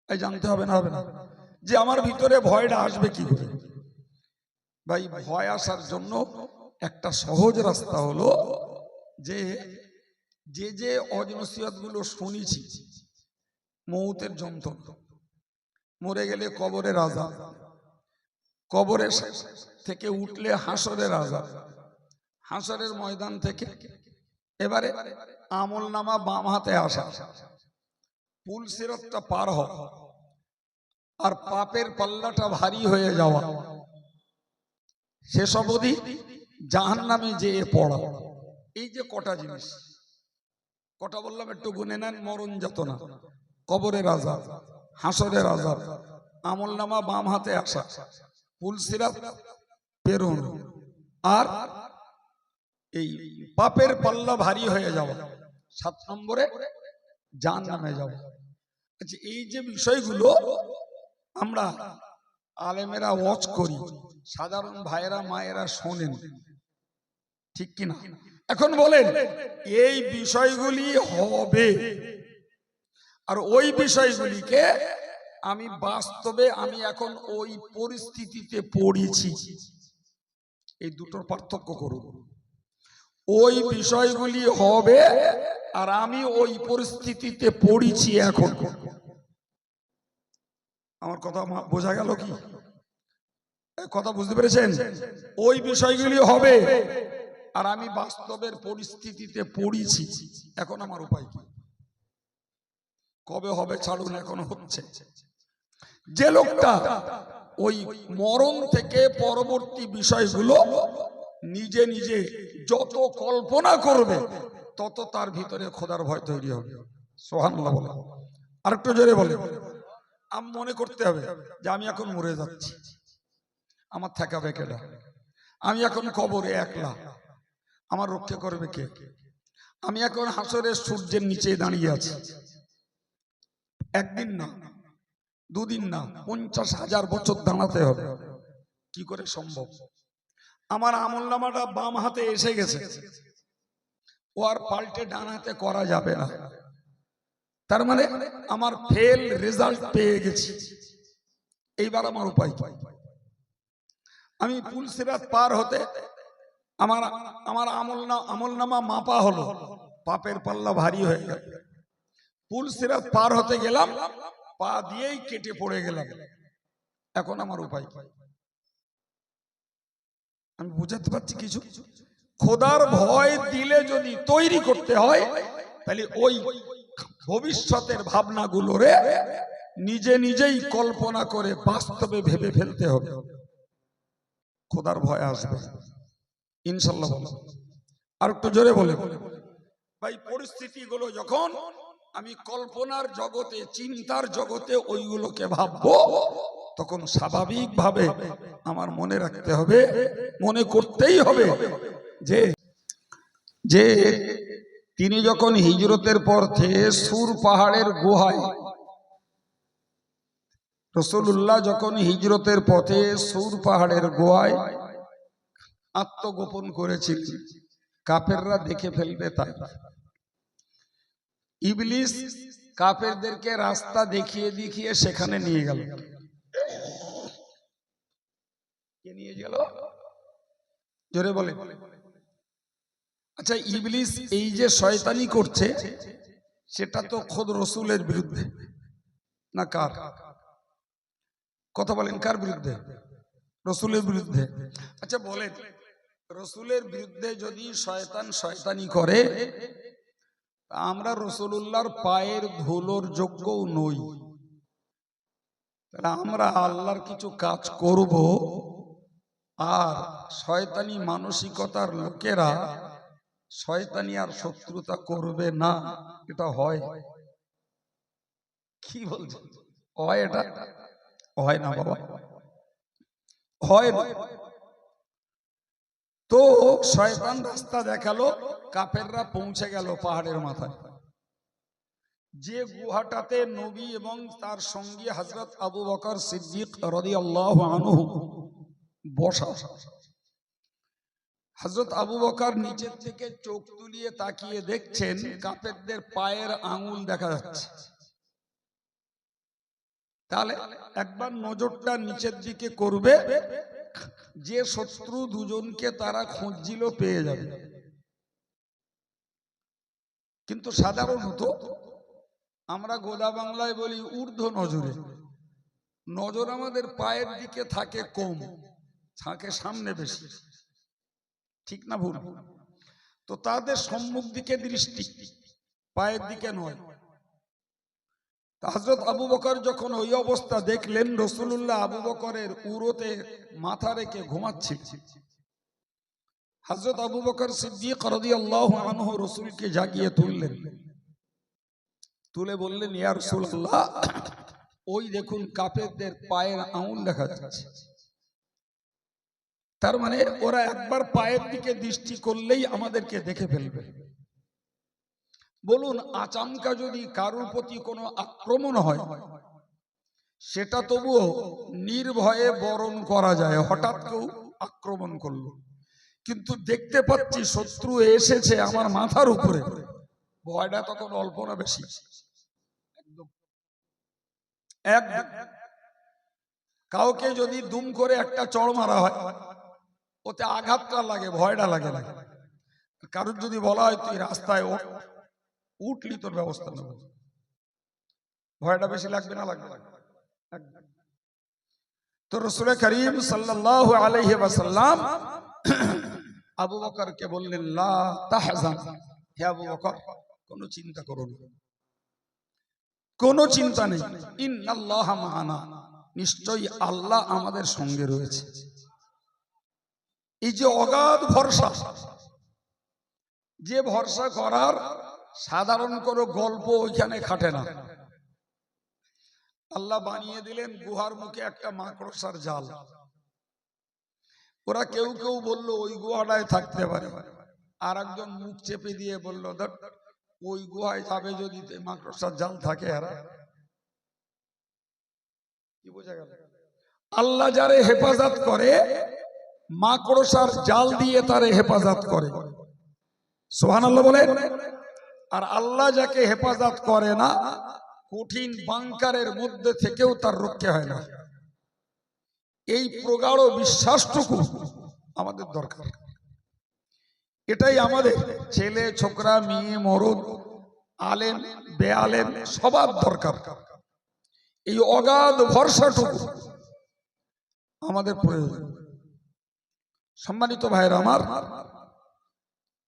এই জানতে হবে না, হবে না যে আমার ভিতরে ভয়টা আসবে কি করে। ভাই ভয় আসার জন্য একটা সহজ রাস্তা হলো যে যে যে অজনসিয়ত গুলো শুনেছি, মৌতের যন্ত্রণা, মরে গেলে কবরের আযাব, কবরের থেকে উঠলে হাসরের আযাব, হাসরের ময়দান থেকে এবারে আমল নামা বাম হাতে আসা, পুল সিরাতটা পার হওয়া, আর পাপের পাল্লাটা ভারী হয়ে যাওয়া, সেসব অবধি জাহান্নামে যেয়ে পড়া। এই যে কটা জিনিস, কটা বললাম একটু গুনে নেন। মরণ যাতনা, কবরের আযাব, হাসরের আযাব, আমল নামা বাম হাতে আসা, পুল সিরাত পেরোনো, আর এই পাপের পাল্লা ভারী হয়ে যাওয়া, 7 নম্বরে জাহান্নামে যাওয়া। আচ্ছা, এই যে বিষয়গুলো আমরা আলেমেরা ওয়াচ করি, সাধারণ ভাইয়েরা মায়েরা শোনেন, ঠিক কিনা? এখন বলেন এই বিষয়গুলি হবে, আর ওই বিষয়গুলিকে আমি বাস্তবে আমি এখন ওই পরিস্থিতিতে পড়েছি, এই দুটোর পার্থক্য করুন। ওই বিষয়গুলি হবে আর আমি ওই পরিস্থিতিতে পড়েছি এখন। আমার কথা বোঝা গেল কি? কথা বুঝতে পেরেছেন? ওই বিষয়গুলি হবে আর আমি বাস্তবের পরিস্থিতিতে পড়েছি, এখন আমার উপায় কি? কবে হবে ছাড়ুন, এখন হচ্ছে। যে লোকটা ওই মরণ থেকে পরবর্তী বিষয়গুলো নিজে নিজে যত কল্পনা করবে তত তার ভিতরে খোদার ভয় তৈরি হবে। সুবহানাল্লাহ বলে, আরেকটু জোরে বলে। আমি মনে করতে হবে যে আমি এখন মরে যাচ্ছি, আমার ঠেকাবে কেডা? আমি এখন কবরে একলা, আমার রক্ষা করবে কে? আমি এখন হাসরের সূর্যের নিচে দাঁড়িয়ে আছি, একদিন না, দুদিন না, 50,000 বছর দাঁড়াতে হবে। কি করে সম্ভব? আমার আমলনামাটা বাম হাতে এসে গেছে, ও আর পাল্টে ডান হাতে করা যাবে না। তার মানে আমার ফেল রেজাল্ট পেয়ে গেছি। এইবার আমার উপায় কি? আমি পুল সিরাত পার হতে আমার আমার আমলনামা মাপা হলো, পাপের পাল্লা ভারী হয়ে গেল। পুল সিরাত পার হতে গেলাম, পা দিয়েই কেটে পড়ে গেলাম। এখন আমার উপায় কি? আমি বুঝাতে পারছি কিছু? খোদার ভয় দিলে যদি তৈরি করতে হয়, তাহলে ওই ভবিষ্যতের ভাবনাগুলোরে নিজে নিজেই কল্পনা করে বাস্তবে ভেবে ফেলতে হবে। খোদার ভয় আসবে ইনশাল্লাহ। আর একটু জোরে বলে। ভাই পরিস্থিতিগুলো যখন আমি কল্পনার জগতে, চিন্তার জগতে ওইগুলোকে ভাববো, তখন স্বাভাবিকভাবে আমার মনে রাখতে হবে, মনে করতেই হবে যে যে তিনি যখন হিজরতের পথে সুর পাহাড়ের গুহায়, রাসূলুল্লাহ যখন হিজরতের পথে সুর পাহাড়ের গুহায় আত্মগোপন করেছিলেন, কাফেররা দেখে ফেলবে তাই ইবলিস কাফেরদেরকে রাস্তা দেখিয়ে দেখিয়ে সেখানে নিয়ে গেল। কে নিয়ে গেল? জোরে বলে। আচ্ছা, ইবলিস এই যে শয়তানি করছে, সেটা তো খোদ রসুলের বিরুদ্ধে না কার? কথা বলেন, কার বিরুদ্ধে? রসুলের বিরুদ্ধে। আচ্ছা বলেন, রসুলের বিরুদ্ধে যদি শয়তান শয়তানি করে, আমরা রসুলুল্লাহর পায়ের ধুলোর যোগ্যও নই, তাহলে আমরা আল্লাহর কিছু কাজ করব আর শয়তানি মানসিকতার লোকেরা শয়তানি আর শত্রুতা করবে না? এটা হয়? কি বলছে? হয়? এটা হয় না বাবা, হয় না। তো শয়তান রাস্তা দেখালো, কাফেররা পৌঁছে গেল পাহাড়ের মাথায়, যে গুহাটাতে নবী এবং তার সঙ্গী হযরত আবু বকর সিদ্দিক রাদিয়াল্লাহু আনহু বসা। হযরত আবু বকর নিচের থেকে চোখ তুলিয়ে তাকিয়ে দেখছেন কাফেরদের পায়ের আঙ্গুল দেখা যাচ্ছে। তাহলে একবার নজরটা নিচের দিকে করবে, যে শত্রু দুজনকে তারা খুঁজছিল পেয়ে যাবে। কিন্তু সাধারণত আমরা গোদা বাংলায় বলি ঊর্ধ্ব নজরে, নজর আমাদের পায়ের দিকে থাকে কম, থাকে সামনে বেশি, ঠিক না ভুল? তো তাদের সম্মুখ দিকে দৃষ্টি, পায়ের দিকে নয়। হযরত আবু বকর যখন ওই অবস্থা দেখলেন, রাসূলুল্লাহ আবু বকরের উরুতে মাথা রেখে ঘুমাচ্ছে, হযরত আবু বকর সিদ্দিক রাদিয়াল্লাহু আনহু রাসূলকে জাগিয়ে তুললেন, তুলে বললেন, ইয়া রাসূলুল্লাহ, ওই দেখুন কাফেরদের পায়ের আঙুল দেখা যাচ্ছে। তার মানে ওরা একবার পায়ের দিকে দৃষ্টি করলেই আমাদেরকে দেখে ফেলবে। বলুন, আচমকা যদি কারোর প্রতি কোনো আক্রমণ হয় সেটা তবুও নির্ভয়ে বরণ করা যায়। হঠাৎ কেউ আক্রমণ করলো, কিন্তু দেখতে পাচ্ছি শত্রু এসেছে আমার মাথার উপরে, ভয়টা তখন অল্প না বেশি? একদম। কাউকে যদি দুম করে একটা চড় মারা হয়, ওতে আঘাতটা লাগে, ভয়টা লাগে না। কারোর যদি বলা হয় তুই রাস্তায় উঠলি, তোর ব্যবস্থা নেব, ভয়টা বেশি লাগবে না? লাগবে। তো রাসূল করিম সাল্লাল্লাহু আলাইহি ওয়াসাল্লাম আবু বকরকে বললেন, লা তাহজান, হে আবু বকর, কোনো চিন্তা করো না, কোনো চিন্তা নেই, ইন্নাল্লাহা মা'ানা, নিশ্চয়ই আল্লাহ আমাদের সঙ্গে রয়েছে। এই যে অগাধ ভরসা, যে ভরসা করার সাধারণ কোনো গল্প ওইখানে খাটে না। আল্লাহ বানিয়ে দিলেন গুহার মুখে একটা মাকড়সার জাল। ওরা কেউ কেউ বলল ওই গুহাটায় থাকতে পারে, আর একজন মুখ চেপে দিয়ে বলল, ওই গুহায় যাবে যদি মাকড়সার জাল থাকে। আর কি বোঝা গেল? আল্লাহ যারে হেফাজত করে মাকড়সার জাল দিয়ে তারে হেফাজত করে, সুবহানাল্লাহ বলে। আর আল্লাহ যাকে হেফাজত করে না, কঠিন বাংকারের মধ্যে থেকেও তার রক্ষা হয় না। এই প্রগাঢ় বিশ্বাসটুকু আমাদের দরকার। এটাই আমাদের ছেলে ছোকরা, মেয়ে, মরদ, আলেম বেআলেম সবার দরকার। এই অগাধ ভরসাটুকু আমাদের প্রয়োজন। সম্মানিত ভাইরা আমার,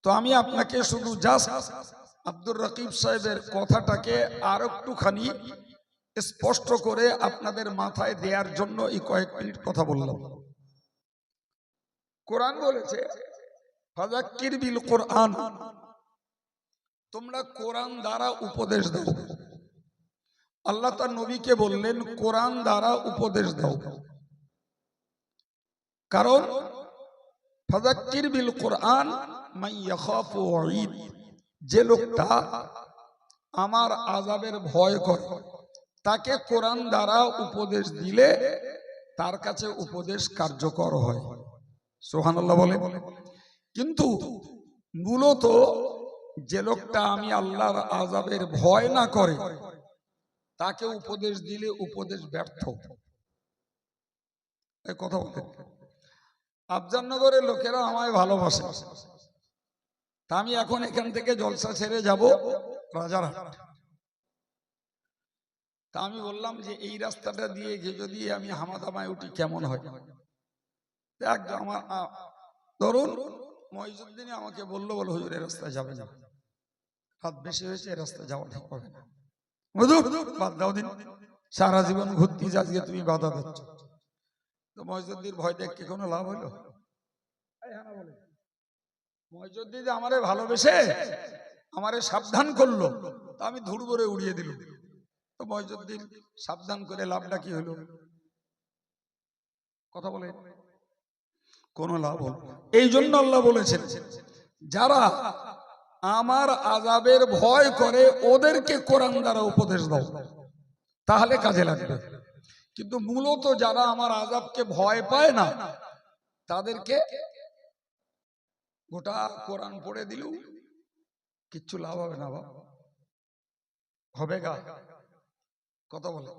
তো আমি আপনাকে শুধু জাস্ট আব্দুর রকিব সাহেবের কথাটাকে আর একটুখানি স্পষ্ট করে আপনাদের মাথায় দেওয়ার জন্য এই কয়েক মিনিট কথা বললাম। কোরআন বলেছে, ফাযাক্কির বিল কোরআন, তোমরা কোরআন দ্বারা উপদেশ দাও। আল্লাহ তার নবীকে বললেন কোরআন দ্বারা উপদেশ দাও, কারণ ফাযাক্কির বিল কোরআন মান ইয়াখাফু ওয়াঈদ, যে লোকটা আমার আযাবের ভয় করে তাকে কোরআন দ্বারা উপদেশ দিলে তার কাছে উপদেশ কার্যকর হয়। সুবহানাল্লাহ বলে। কিন্তু মূলত যে লোকটা আমি আল্লাহর আযাবের ভয় না করে তাকে উপদেশ দিলে উপদেশ ব্যর্থ। এই কথা বলতে আফজালনগরের লোকেরা আমায় ভালোবাসে, তা আমি এখন এখান থেকে জলসা ছেড়ে যাব রাজারহাট। তা আমি বললাম যে এই রাস্তাটা দিয়ে যদি আমি হামাদামায় উঠি কেমন হয়। আমার ধরুন মহিজুদ্দিন আমাকে বললো, বলো হুজুর এই রাস্তায় যাবে না, রাত বেশি হয়েছে, এই রাস্তায় যাওয়া ঠিক হবে না, বাদ দাও দিন, সারা জীবন ঘুরতে আজকে তুমি বাধা দিচ্ছ। তো মহিজুদ্দিন ভয় দেখে কোনো লাভ হইলো? মহিজুদ্দিন আমারে ভালোবেসে আমারে সাবধান করলো, তা আমি ধুর করে উড়িয়ে দিল। তো মহিজুদ্দিন সাবধান করে লাভটা কি হলো? কথা বলে কোন লাভ হলো? এই জন্য আল্লাহ বলেছেন, যারা আমার আযাবের ভয় করে ওদেরকে কোরআন দ্বারা উপদেশ দাও, তাহলে কাজে লাগবে। কিন্তু মূলত যারা আমার আযাবকে ভয় পায় না তাদেরকে গোটা কোরআন পড়ে দিলেও কিচ্ছু লাভ হবে না। বাবা হবে গা, কথা বলে।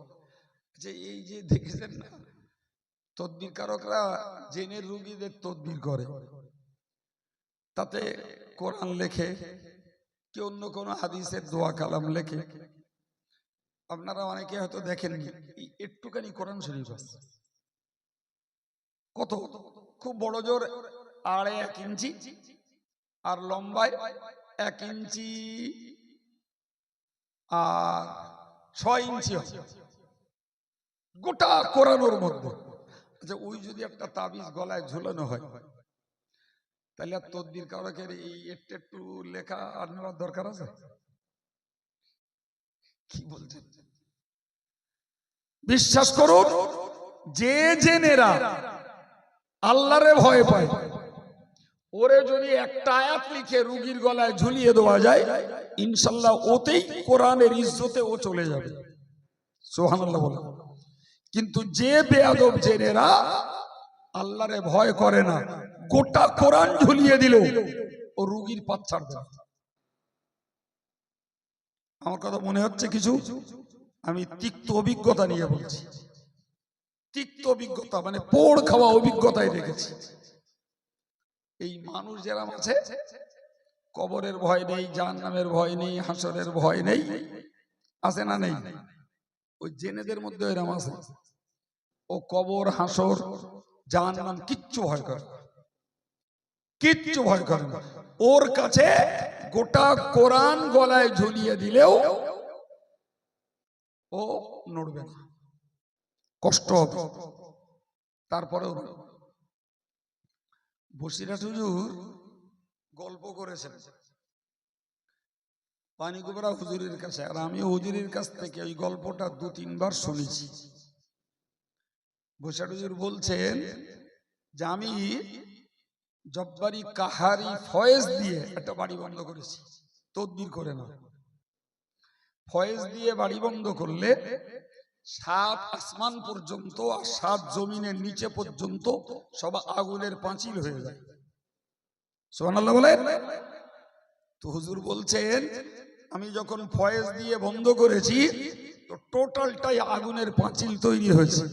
যে এই যে দেখেছেন না, তদবির কারকরা জেনের রুগীদের তদবির করে, তাতে কোরআন লেখে, কি অন্য কোন হাদিসের দোয়া কালাম লেখে। আপনারা অনেকে হয়তো দেখেননি, একটুখানি কোরআন শরীফ আছে, কত খুব বড় জোর 1.5 ইঞ্চি, আর লম্বায় 1 ইঞ্চি আর 6 ইঞ্চি হবে, গোটা কোরআনের মধ্যে। আচ্ছা, ওই যদি একটা তাবিজ গলায় ঝুলানো হয়, তাহলে আর তদবির কারকের এই একটু লেখা আর নেওয়ার দরকার আছে? কি বলছেন? বিশ্বাস করুন, যে জেনেরা আল্লাহরে ভয় পায়, ওরে যদি একটা আয়াত লিখে রুগীর গলায় ঝুলিয়ে দেওয়া যায়, ইনশাল্লাহ ওতেই কোরআনের ইজ্জতে ও চলে যাবে। সুবহানাল্লাহ বলে। কিন্তু যে বেয়াদব জেনেরা আল্লাহরে ভয় করে না, গোটা কোরআন ঝুলিয়ে দিল, ও রুগীর পাত ছাড়বে না। আমার কথা মনে হচ্ছে কিছু? আমি তিক্ত অভিজ্ঞতা নিয়ে বলছি, তিক্ত অভিজ্ঞতা মানে পোড় খাওয়া অভিজ্ঞতায় দেখেছি। এই মানুষ যারা আছে, কবরের ভয় নেই, জাহান্নামের ভয় নেই, হাসরের ভয় নেই, আছে না নেই? ওই জেনেদের মধ্যে এরকম আছে, ও কবর, হাসর, জাহান্নাম কিচ্ছু ভয় করে, কিচ্ছু ভয় করে না। ওর কাছে গোটা কোরআন গলায় ঝুলিয়ে দিলেও ও নড়বে না, কষ্ট হবে, তারপরেও বসিরহাট হুজুর গল্প করেছেন পানিকুবরা হুজুরের কাছে, আর আমি হুজুরের কাছ থেকে ওই গল্পটা 2-3 বার শুনেছি। বসিরহাট হুজুর বলছেন যে আমি জব্বারি কাহারি ফয়েজ দিয়ে একটা বাড়ি বন্ধ করেছি, তদবির করে না। ফয়েজ দিয়ে বাড়ি বন্ধ করলে 7 আসমান পর্যন্ত আর 7 জমিনের নিচে পর্যন্ত সব আগুনের পাঁচিল হয়ে যায়। সুবহানাল্লাহ বলে। তো হুজুর বলছেন, আমি যখন ফয়েজ দিয়ে বন্ধ করেছি, তো টোটালটাই আগুনের পাঁচিল তৈরি হয়েছে।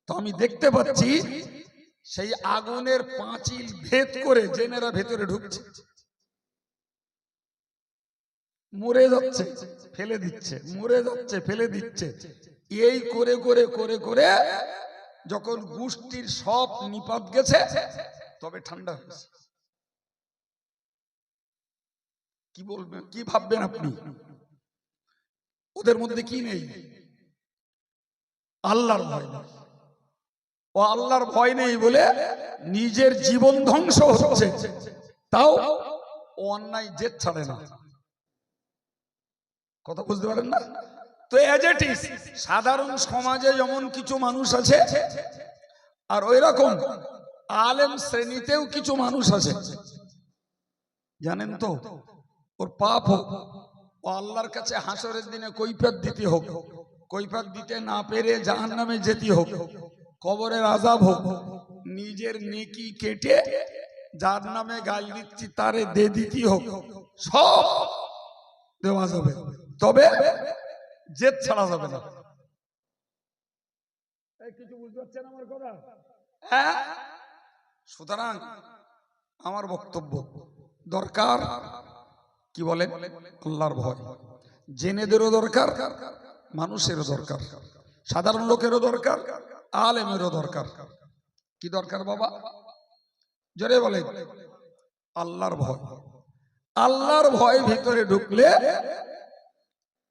তো আমি দেখতে পাচ্ছি সেই আগুনের পাঁচিল ভেদ করে জেনেরা ভেতরে ঢুকছে, মরে যাচ্ছে, ফেলে দিচ্ছে, মরে যাচ্ছে, ফেলে দিচ্ছে। এই করে করে করে করে যখন গোষ্ঠীর সব নিপাত গেছে, তবে ঠান্ডা হয়েছে। কি বলবেন, কি ভাববেন আপনি? ওদের মধ্যে কি নেই? আল্লাহর ভয় নেই। ও আল্লাহর ভয় নেই বলে নিজের জীবন ধ্বংস হচ্ছে, তাও অন্যায় জেদ ছাড়ে না। কথা বুঝতে পারেন না? তো এজ ইট ইজ সাধারণ সমাজে যেমন কিছু মানুষ আছে, আর ওই রকম আলেম শ্রেণীতেও কিছু মানুষ আছে, জানেন তো? ওর পাপ হোক, ও আল্লাহর কাছে হাসরের দিনে কৈফিয়ত দিতে হোক, কৈফিয়ত দিতে না পেরে জাহান্নামে যেতে হোক, কবরের আযাব হোক, নিজের নেকি কেটে যার নামে গাল দিচ্ছি তারে দে দিতে হোক, সব দেওয়া যাবে, তবে জেদ ছাড়া যাবে না। কিছু বুঝতে পারছেন আমার কথা? হ্যাঁ। সুতরাং আমার বক্তব্য, দরকার কি বলেন? আল্লাহর ভয়। জেনেদেরও দরকার, মানুষেরও দরকার, সাধারণ লোকেরও দরকার, আলেমেরও দরকার। কি দরকার বাবা? জোরে বলেন। আল্লাহর ভয়। আল্লাহর ভয় ভিতরে ঢুকলে,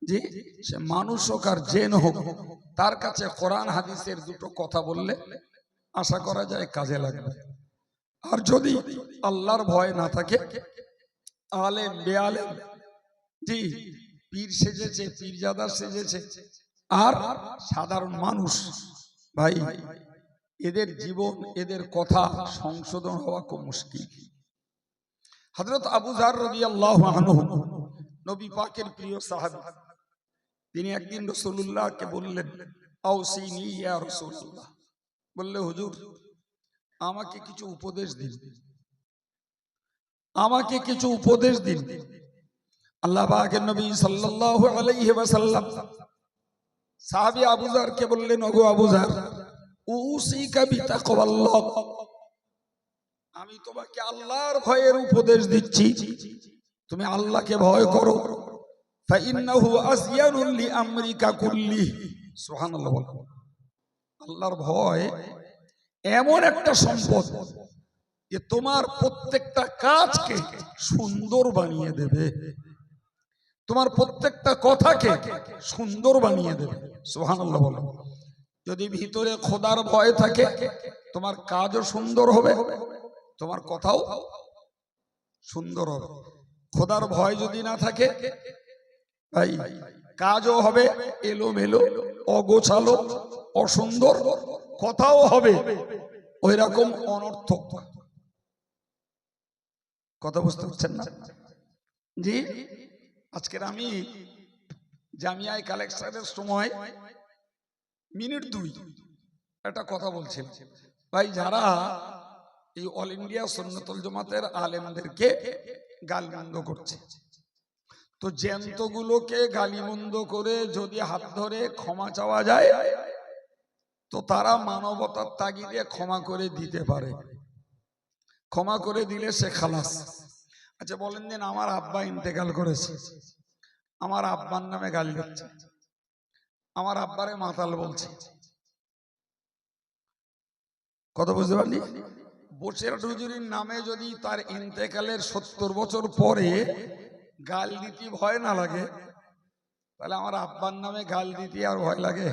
যে সে মানুষ হোক আর জেন হোক, তার কাছে কোরআন হাদিসের দুটো কথা বললে আশা করা যায় কাজে লাগবে। আর যদি আল্লাহর ভয় না থাকে, আলেম বেআলেম, জি পীর সেজেছে, পীরজাদা সেজেছে, আর সাধারণ মানুষ, ভাই এদের জীবন, এদের কথা সংশোধন হওয়া খুব মুশকিল। হযরত আবু যার রাদিয়াল্লাহু আনহু, নবী পাকের প্রিয় সাহাবী, তিনি একদিন রাসূলুল্লাহকে বললেন, আওসিনি ইয়া রাসূলুল্লাহ, বললে হুজুর আমাকে কিছু উপদেশ দিন, আমাকে কিছু উপদেশ দিন। আল্লাহ পাকের নবী সাল্লাল্লাহু আলাইহি ওয়াসাল্লাম সাহাবী আবু যারকে বললেন, ওগো আবু যার, উসিকা বিতাকওয়াল্লাহ, আমি তোমাকে আল্লাহর ভয়ের উপদেশ দিচ্ছি, তুমি আল্লাহকে ভয় করো। ফাইন্নাহু আসয়ানুল লিআমরিকা কুল্লি, সুবহানাল্লাহ। আল্লাহর ভয় এমন একটা সম্পদ যে তোমার প্রত্যেকটা কাজকে সুন্দর বানিয়ে দেবে, তোমার প্রত্যেকটা কথাকে সুন্দর বানিয়ে দেবে। সুবহানাল্লাহ বলো। যদি ভিতরে খোদার ভয় থাকে, তোমার কাজও সুন্দর হবে, তোমার কথাও সুন্দর হবে। খোদার ভয় যদি না থাকে ভাই, কাজও হবে এলোমেলো, অগোছালো, অসুন্দর, কথাও হবে ওই রকম অনর্থক। কথা বুঝতে পারছেন না? জি, আজকের আমি জামিয়ায় কালেকশনের সময় মিনিট 2 একটা কথা বলছি ভাই, যারা এই অল ইন্ডিয়া সুন্নাতুল জামাতের আলেমদেরকে গালমন্দ করছে, তো জ্যান্তগুলোকে গালিমন্দ করে যদি হাত ধরে ক্ষমা চাওয়া যায়, তো তারা মানবতার তাগিদে ক্ষমা করে দিতে পারে, ক্ষমা করে দিলে সে খালাস। আচ্ছা বলেন দিন, আমার আব্বা ইন্তেকাল করেছে, আমার আব্বার নামে গালি দিচ্ছে, আমার আব্বারে মাতাল বলছে, কথা বুঝতে পারলি? বসের হুজুরির নামে যদি তার ইন্তেকালের 70 বছর পরে গাল দিতে ভয় না লাগে, তাহলে আমার আব্বার নামে গাল দিতে আর ভয় লাগে?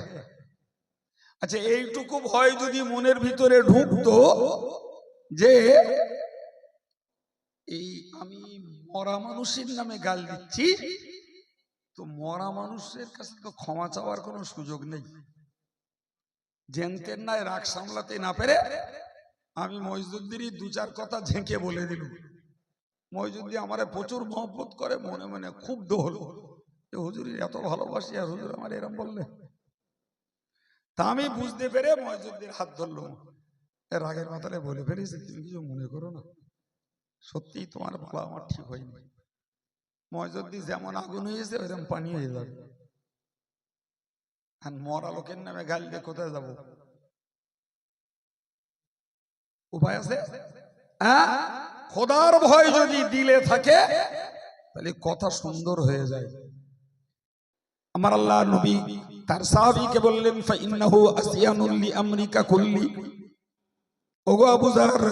আচ্ছা এইটুকু ভয় যদি মনের ভিতরে ঢুকতো যে এই আমি মরা মানুষের নামে গাল দিচ্ছি, তো মরা মানুষের কাছে তো ক্ষমা চাওয়ার কোনো সুযোগ নেই। জেনতেন নাই রাগ সামলাতে না পেরে আমি মইজুদ্দিনই 2-4 কথা ঝেঁকে বলে দিল। মইজুদ্দিন আমারে প্রচুর মহব্বত করে, মনে মনে খুব দোহল, হুজুরের এত ভালোবাসি আর হুজুর আমার এরম বললে। তা আমি বুঝতে পেরে মইজুদ্দিন হাত ধরলাম, রাগের মাথায় বলে ফেলেছি, তুমি কিছু মনে করো না, সত্যি তোমার বলা আমার ঠিক হয়নি। মইজুদ্দিন যেমন আগুন হয়েছে ওইরকম পানি হয়ে যাবে, আর মরা লোকের নামে গাল দিয়ে কোথায় যাবো? উপায় আছে? খোদার ভয় যদি দিলে থাকে তাহলে কথা সুন্দর হয়ে যায়। আমার আল্লাহ নবী তার সাহাবীকে বললেন, ফাইন্নাহু আসয়ানুল লিআমরিকা কুল্লি, ওগো আবু যার,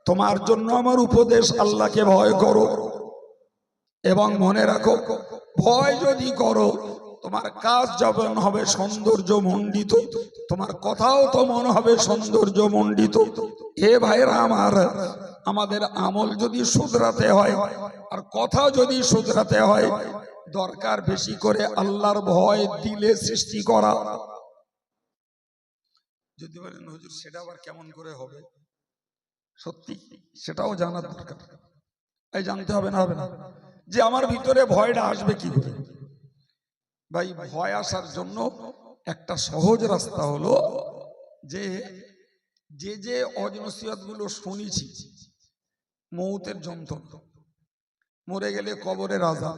তোমার জন্য আমার উপদেশ, আল্লাহকে ভয় করো এবং মনে রাখো, ভয় যদি করো তোমার কাজ যেমন হবে সৌন্দর্য মণ্ডিত, তোমার কথাও তো মনে হবে সৌন্দর্য মণ্ডিত। হে ভাইরা আমার, আমাদের আমল যদি শুধরাতে হয় আর কথা যদি শুধরাতে হয়, দরকার বেশি করে আল্লাহর ভয় দিলে সৃষ্টি করা। যদি বলেন হুজুর সেটা আবার কেমন করে হবে, সত্যি সেটাও জানার দরকার। এই জানতে হবে না, হবে না যে আমার ভিতরে ভয়টা আসবে কি করে? ভাই ভয় আসার জন্য একটা সহজ রাস্তা হলো যে যে যে অজনসিয়ত গুলো শুনেছি, মৌতের যন্ত্রণা, মরে গেলে কবরের আযাব,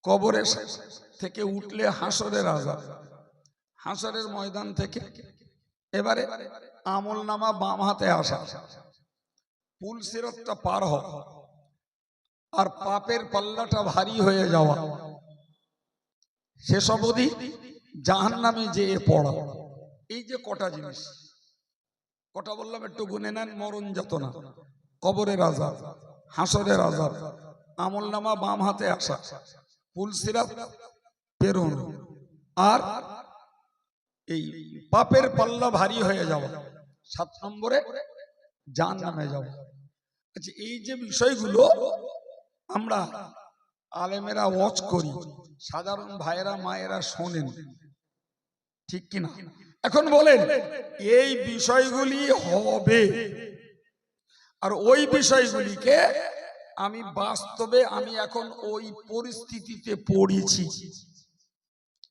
কবরে থেকে উঠলে হাসরের আযাব, হাসরের ময়দান থেকে এবারে আমল নামা বাম হাতে আসা, পুল সিরাতটা পার হওয়া, আর পাপের পাল্লাটা ভারী হয়ে যাওয়া, সেসব অবধি জাহান্নামে যেয়ে পড়া। এই যে কটা জিনিস, কটা বললাম একটু গুনে নেন। মরণ যাতনা, কবরের আযাব, হাসরের আযাব, আমল নামা বাম হাতে আসা, পুল সিরাত পেরোনো, আর এই পাপের পাল্লা ভারী হয়ে যাওয়া, 7 নম্বরে জাহান্নামে যাওয়া। আচ্ছা এই যে বিষয়গুলো আমরা আলেমেরা ওয়াজ করি, সাধারণ ভাইয়েরা মায়েরা শোনেন, ঠিক কিনা? এখন বলেন এই বিষয়গুলি হবে, আর ওই বিষয়গুলিকে আমি বাস্তবে আমি এখন ওই পরিস্থিতিতে পড়েছি,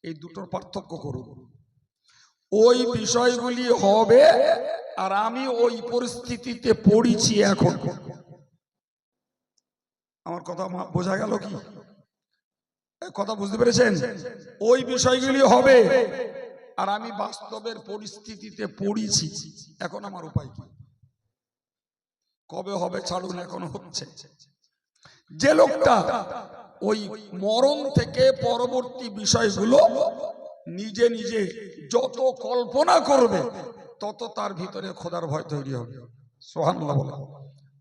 এই দুটোর পার্থক্য করুন। ওই বিষয়গুলি হবে আর আমি ওই পরিস্থিতিতে পড়েছি এখন। আমার কথা বোঝা গেল কি? কথা বুঝতে পেরেছেন? ওই বিষয়গুলি হবে। আর আমি বাস্তবের পরিস্থিতিতে পড়েছি, এখন আমার উপায় কি? কবে হবে ছাড়ুন, এখন হচ্ছে। যে লোকটা ওই মরণ থেকে পরবর্তী বিষয়গুলো নিজে নিজে যত কল্পনা করবে, তত তার ভিতরে খোদার ভয় তৈরি হবে। সুবহানাল্লাহ বলে।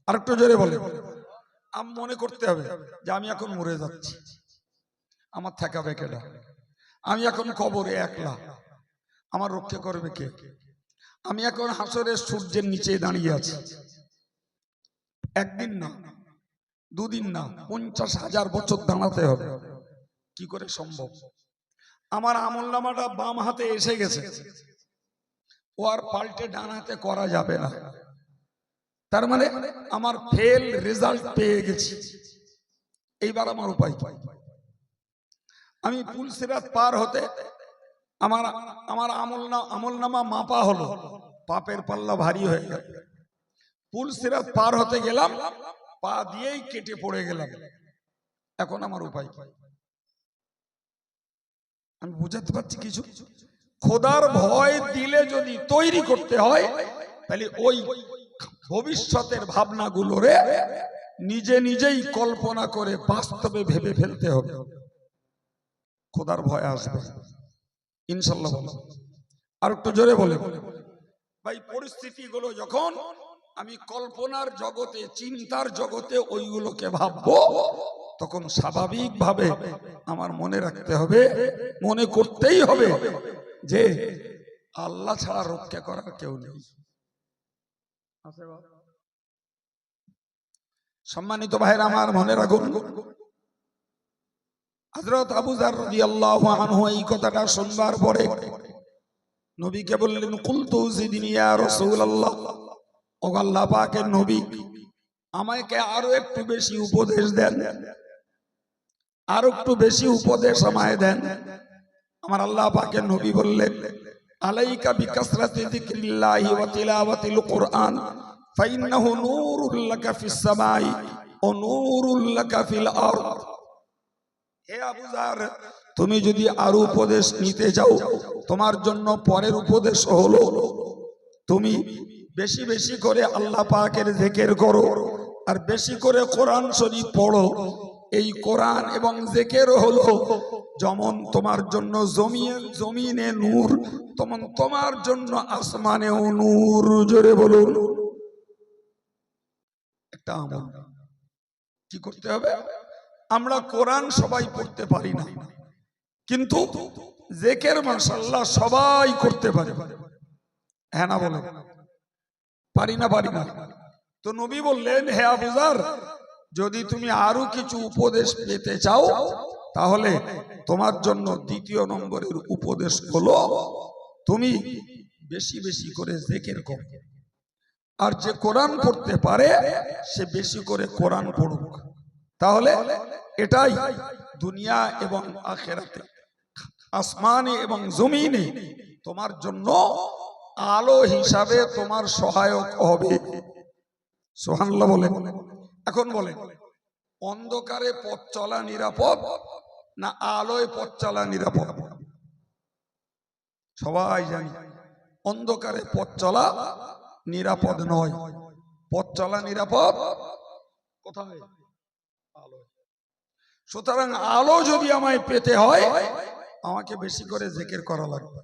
আরেকটু জোরে বলে। আমি মনে করতে হবে যে আমি এখন মরে যাচ্ছি, আমার ঠেকাবে কেডা? আমি এখন কবরে একলা, আমার রক্ষা করবে কে? আমি এখন হাসরের সূর্যের নিচে দাঁড়িয়ে আছি, একদিন না, দুদিন না, 50,000 বছর দাঁড়াতে হবে। কি করে সম্ভব? আমার আমলনামাটা বাম হাতে এসে গেছে, ও আর পাল্টে ডান হাতে করা যাবে না। তার মানে আমার ফেল রেজাল্ট পেয়ে গেছি। এইবার আমার উপায় কি? আমি পুলসিরাত পার হতে আমার আমলনামা মাপা হলো, পাপের পাল্লা ভারী হয়ে গেল। পুলসিরাত পার হতে গেলাম, পা দিয়েই কেটে পড়ে গেলাম। এখন আমার উপায় কি? আমি বুঝাতে পারছি কিছু? খোদার ভয় দিলে যদি তৈরি করতে হয়, তাহলে ওই ভবিষ্যতের ভাবনাগুলোরে নিজে নিজেই কল্পনা করে বাস্তবে ভেবে ফেলতে হবে। খোদার ভয় আসবে ইনশাল্লাহ। বলো আর একটু জোরে বলে। ভাই পরিস্থিতিগুলো যখন আমি কল্পনার জগতে, চিন্তার জগতে ওইগুলোকে ভাববো, তখন স্বাভাবিকভাবে আমার মনে রাখতে হবে, মনে করতেই হবে যে আল্লাহ ছাড়া রক্ষা করার কেউ নেই। সম্মানিত ভাইরা আমার, মনে রাখুন, হযরত আবু যার রাদিয়াল্লাহু আনহু এই কথাটা শুনবার পরে নবীকে বললেন, কুলতু জিদনি ইয়া রাসূলুল্লাহ, ও আল্লাহ পাকের নবী, আমাকে আরো একটু বেশি উপদেশ দেন, আরো একটু বেশি উপদেশ আমায় দেন। আমার আল্লাহ পাকের নবী বললেন, আলাইকা বিকাসরাতি যিকরিল্লাহি ওয়া তিলাওয়াতিল কুরআন ফাইন্নাহু নূরুল লাকা ফিস সামাই ওয়া নূরুল লাকা ফিল আরদ। হে আবু যার, তুমি যদি আরো উপদেশ নিতে যাও, তোমার জন্য পরের উপদেশ হলো তুমি বেশি বেশি করে আল্লাহ পাকের জিকির করো, আর বেশি করে কোরআন শরীফ পড়ো। এই কোরআন এবং জিকির হলো যেমন তোমার জন্য জমিনে নূর, তেমন তোমার জন্য আসমানেও নূর। জোরে বলুন। একটা আমল কি করতে হবে? আমরা কোরআন সবাই পড়তে পারি না, কিন্তু জিকির মাশাআল্লাহ সবাই করতে পারে। হ্যাঁ না বলে? পারি না? পারি না। তো নবী বললেন, হে আবু যার, যদি তুমি আরো কিছু উপদেশ পেতে চাও, তাহলে তোমার জন্য দ্বিতীয় নম্বরের উপদেশ হলো তুমি বেশি বেশি করে জিকির করো। আর যে কোরআন পড়তে পারে সে বেশি করে কোরআন পড়ুক। তাহলে এটাই দুনিয়া এবং আখিরাতে, আসমানে এবং জমিনে তোমার জন্য আলো হিসাবে তোমার সহায়ক হবে। সুবহানাল্লাহ বলেন। এখন বলেন, অন্ধকারে পথ চলা নিরাপদ না আলোয় পথ চলা নিরাপদ? সবাই জানি অন্ধকারে পথ চলা নিরাপদ নয়। পথ চলা নিরাপদ কোথায়? আলোয়। সুতরাং আলো যদি আমায় পেতে হয়, আমাকে বেশি করে জিকির করা লাগবে।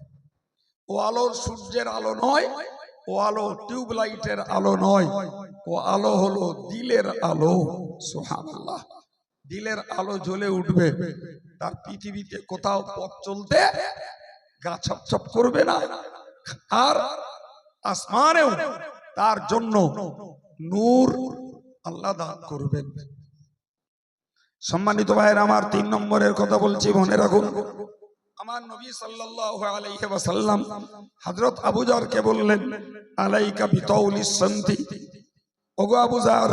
ও আলো সূর্যের আলো নয়, ও আলো টিউবলাইটের আলো নয়, ও আলো হলো দিলের আলো। সুবহানাল্লাহ। দিলের আলো জ্বলে উঠবে, তার পৃথিবীতে কোথাও পথ চলতে গা ছপছপ করবে না। আর আসমানেও তার জন্য নূর আল্লাহ দান করবেন। সম্মানিত ভাইয়ের আমার, 3 নম্বরের কথা বলছি, মনে রাখুন। আমার নবী সাল্লাল্লাহু আলাইহি ওয়াসাল্লাম হযরত আবু যারকে বললেন, আলাইকা বিতাউলিস শামতি, ওগো আবু যার,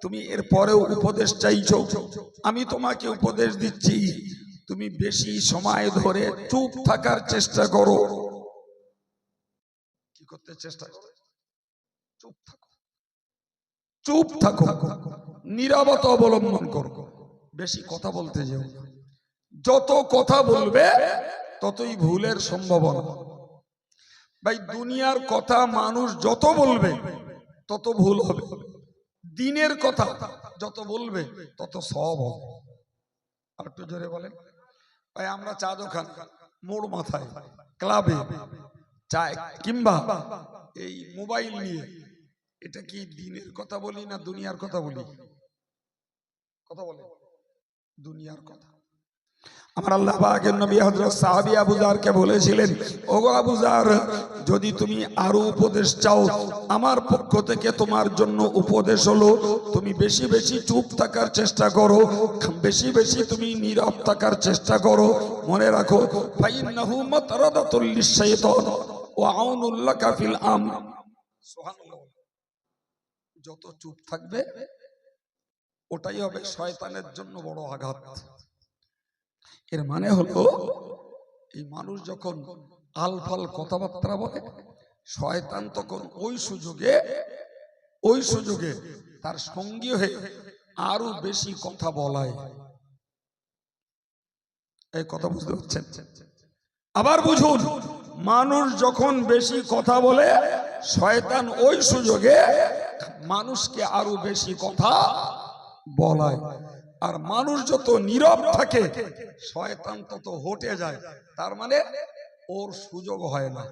তুমি এর পরেও উপদেশ চাইছো, আমি তোমাকে উপদেশ দিচ্ছি, তুমি বেশি সময় ধরে চুপ থাকার চেষ্টা করো। কি করতে চেষ্টা করো? চুপ থাকো, চুপ থাকো, নীরবতা অবলম্বন করো। বেশি কথা বলতে যেও না, যত কথা বলবে ততই ভুলের সম্ভাবনা। ভাই দুনিয়ার কথা মানুষ যত বলবে তত ভুল হবে, দিনের কথা যত বলবে তত সব হবে। আর একটু জোরে বলেন। ভাই আমরা চা দোকান, মোড় মাথায়, ক্লাবে, চায় কিংবা এই মোবাইল নিয়ে, এটা কি দিনের কথা বলি না দুনিয়ার কথা বলি? কথা বলে দুনিয়ার কথা। আমার আল্লাহ পাকের নবী হযরত সাহাবী আবু যারকে বলেছিলেন, ওগো আবু যার, যদি তুমি আরো উপদেশ চাও আমার পক্ষ থেকে তোমার জন্য উপদেশ হলো তুমি বেশি বেশি চুপ থাকার চেষ্টা করো, বেশি বেশি তুমি নীরব থাকার চেষ্টা করো। মনে রাখো ফাইন্নাহু মাতরাদাতুল লিশ-শাইতান ওয়া আউনুল লাকা ফিল আমর। সুবহানাল্লাহ। যত চুপ থাকবে ওটাই হবে শয়তানের জন্য বড় আঘাত। এর মানে হলো এই মানুষ যখন আলফাল কথাবার্তা বলে, শয়তান তখন ওই সুযোগে তার সঙ্গী হয়ে আরো বেশি কথা বলায়। এই কথা বুঝতে পারছেন? আবার বুঝুন, মানুষ যখন বেশি কথা বলে শয়তান ওই সুযোগে মানুষকে আরো বেশি কথা বলায়। আর মানুষ যত নীরব থাকে শয়তান তত হটে যায়, তার মানে ওর সুযোগ হয় না।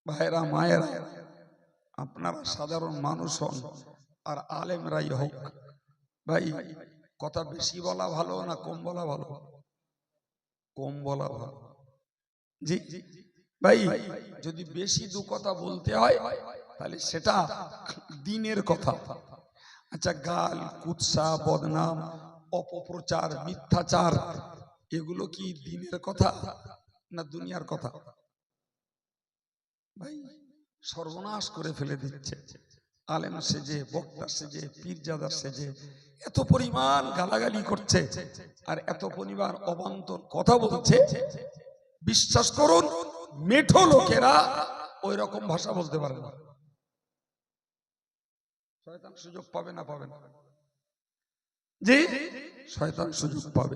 ভাইরা মায়েরা, আপনারা সাধারণ মানুষ হন আর আলেমরাই হোক, ভাই কথা বেশি বলা ভালো না কম বলা ভালো? কম বলা ভালো। জি ভাই, যদি বেশি দু কথা বলতে হয় তাহলে সেটা দিনের কথা। আচ্ছা, গাল, কুৎসা, বদনাম, অপপ্রচার, মিথ্যাচার, এগুলো কি দিনের কথা না দুনিয়ার কথা? ভাই সর্বনাশ করে ফেলে দিচ্ছে। আলেম সেজে, বক্তা সেজে, পীরজাদা সেজে এত পরিমাণ গালাগালি করছে আর এত পরিমাণ অবান্তর কথা বলছে। বিশ্বাস করুন, মেঠো লোকেরা ওই রকম ভাষা বলতে পারে না। শয়তান সুযোগ পাবে না পাবে না? জি, শয়তান সুযোগ পাবে।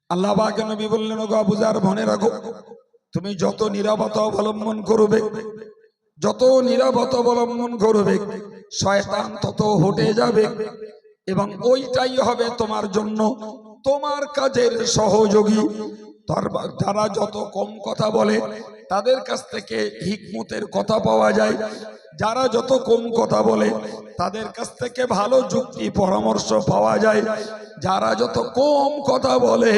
আল্লাহ পাকের নবী বললেন, ওগো আবু যার, মনে রাখো তুমি যত নীরবতা অবলম্বন করবে, যত নীরবতা অবলম্বন করবে শয়তান তত হটে যাবে এবং ওইটাই হবে তোমার জন্য তোমার কাজের সহযোগী। যারা যত কম কথা বলে তাদের কাছ থেকে হিকমতের কথা পাওয়া যায়, যারা যত কম কথা বলে তাদের কাছ থেকে ভালো যুক্তি পরামর্শ পাওয়া যায়, যারা যত কম কথা বলে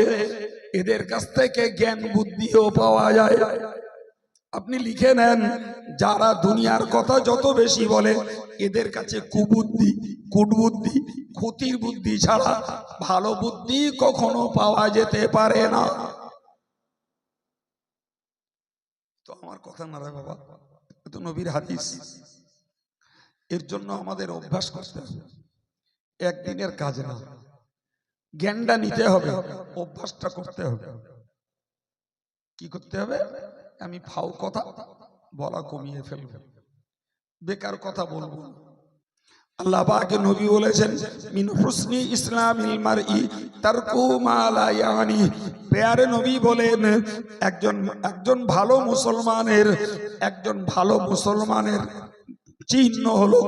এদের কাছ থেকে জ্ঞান বুদ্ধিও পাওয়া যায়। আপনি লিখে নেন, যারা দুনিয়ার কথা যত বেশি বলে এদের কাছে কুবুদ্ধি, কুটবুদ্ধি, ক্ষতির বুদ্ধি ছাড়া ভালো বুদ্ধি কখনো পাওয়া যেতে পারে না। তো আমার কথা না রে বাবা, তো নবীর হাদিস। এর জন্য আমাদের অভ্যাস করতে হবে, একদিনের কাজ না, জ্ঞানটা নিতে হবে, অভ্যাসটা করতে হবে। কি করতে হবে? আমি ফাও কথা বলা কমিয়ে ফেলব, বেকার কথা বলবো। আল্লাহ পাকের নবী বলেছেন, মিন হুসনি ইসলামিল মারই তারকু মা লা ইয়ানি। প্যারে নবী বলেন, একজন ভালো মুসলমানের চিহ্ন হলো,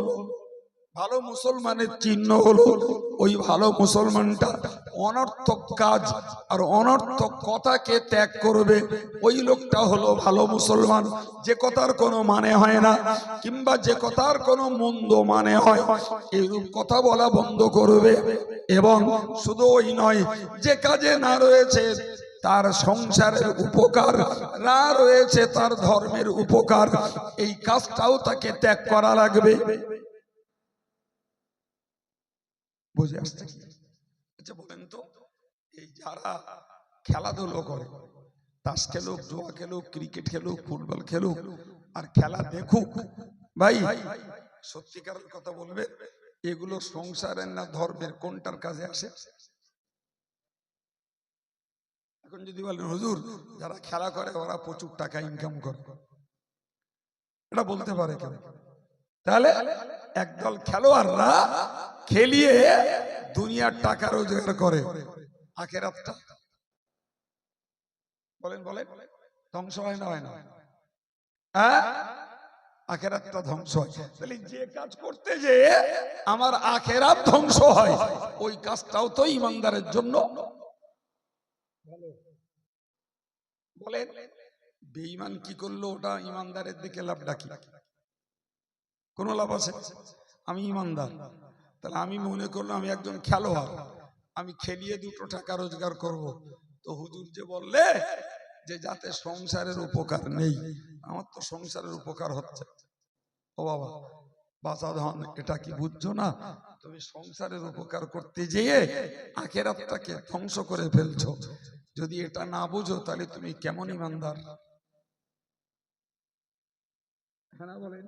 ভালো মুসলমানের চিহ্ন হলো ওই ভালো মুসলমানটা অনর্থক কাজ আর অনর্থক কথাকে ত্যাগ করবে। ওই লোকটা হলো ভালো মুসলমান। যে কথার কোনো মানে হয় না কিংবা যে কথার কোনো মন্দ মানে হয় এইরূপ কথা বলা বন্ধ করবে। এবং শুধু ওই নয়, যে কাজে না রয়েছে তার সংসারের উপকার, না রয়েছে তার ধর্মের উপকার, এই কাজটাও তাকে ত্যাগ করা লাগবে। বুঝে আসছে? আচ্ছা বলেন তো, এই যারা খেলাধুলো করে, তাস খেলুক, জুয়া খেলুক, ক্রিকেট খেলুক, ফুটবল খেলুক আর খেলা দেখুক, ভাই সত্যিকারের কথা বলবে, এগুলো সংসারের না ধর্মের, কোনটার কাজে আসে? এখন যদি বলেন হুজুর যারা খেলা করে ওরা প্রচুর টাকা ইনকাম করে, এটা বলতে পারে কেন? তাহলে একদল খেলোয়াড়রা খেলিয়ে দুনিয়ার টাকা রোজগার করে, আখেরাতটা বলেন বলেন ধ্বংস হয় না হয় না? হ্যাঁ, আখেরাতটা ধ্বংস হয়। তাহলে যে কাজ করতে যে আমার আখেরাত ধ্বংস হয়, ওই কাজটাও তো ইমানদারের জন্য বলেন। বেঈমান কি করলো, ওটা ইমানদারের দিকে লাভ ডাকি, কোন লাভ আছে? আমি ইমানদার, তাহলে আমি মনে করলাম আমি একজন খেলোয়াড়, আমি খেলিয়ে দুটো টাকা রোজগার করব, তো হুজুর যে বললে যে যাতে সংসারের উপকার নেই, আমার তো সংসারের উপকার হচ্ছে। ও বাবা বাঁচা ধন, এটা কি বুঝছো না? তুমি সংসারের উপকার করতে যেয়ে আখেরাতটাকে ধ্বংস করে ফেলছো। যদি এটা না বুঝো তাহলে তুমি কেমন ইমানদার? হ্যাঁ বলেন।